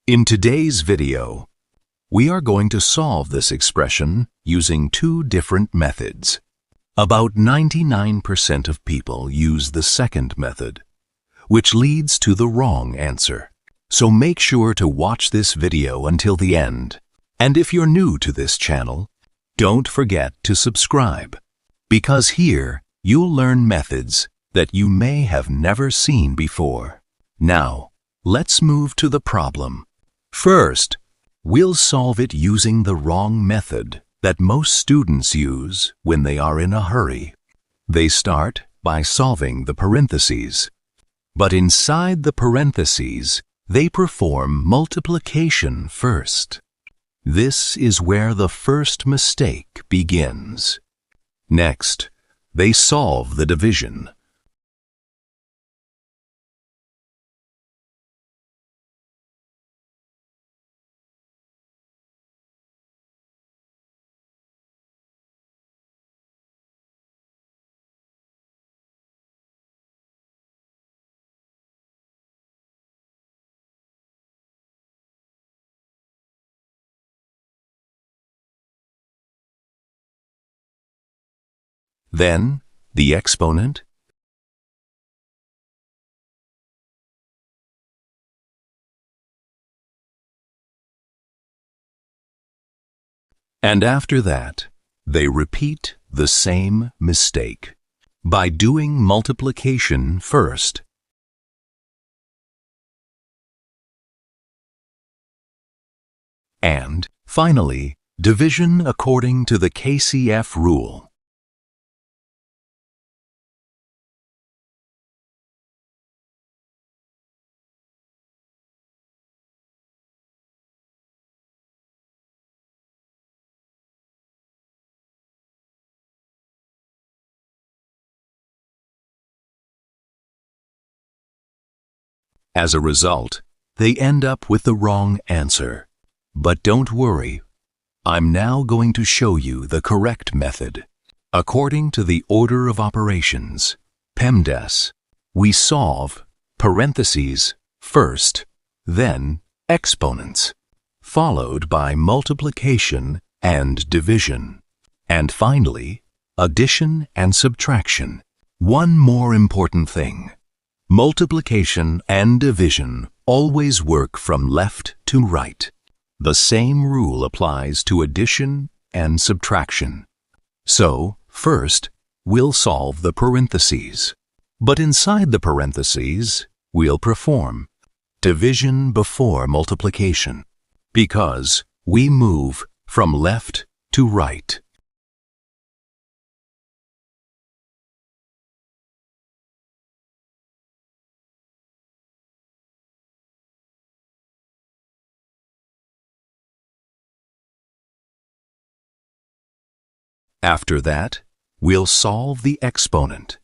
In today's video, we are going to solve this expression using two different methods. About 99% of people use the second method, which leads to the wrong answer. So make sure to watch this video until the end. And if you're new to this channel, don't forget to subscribe, because here you'll learn methods that you may have never seen before. Now, let's move to the problem. First, we'll solve it using the wrong method that most students use when they are in a hurry. They start by solving the parentheses, but inside the parentheses, they perform multiplication first. This is where the first mistake begins. Next, they solve the division. Then, the exponent, and after that, they repeat the same mistake by doing multiplication first. And, finally, division according to the KCF rule. As a result, they end up with the wrong answer. But don't worry, I'm now going to show you the correct method. According to the order of operations, PEMDAS, we solve parentheses first, then exponents, followed by multiplication and division, and finally, addition and subtraction. One more important thing. Multiplication and division always work from left to right. The same rule applies to addition and subtraction. So, first, we'll solve the parentheses. But inside the parentheses, we'll perform division before multiplication, because we move from left to right. After that, we'll solve the exponent.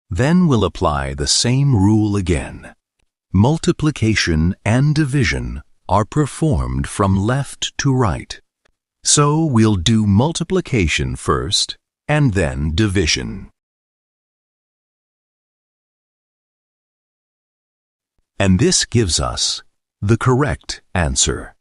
Then we'll apply the same rule again. Multiplication and division are performed from left to right. So we'll do multiplication first, and then division. And this gives us the correct answer.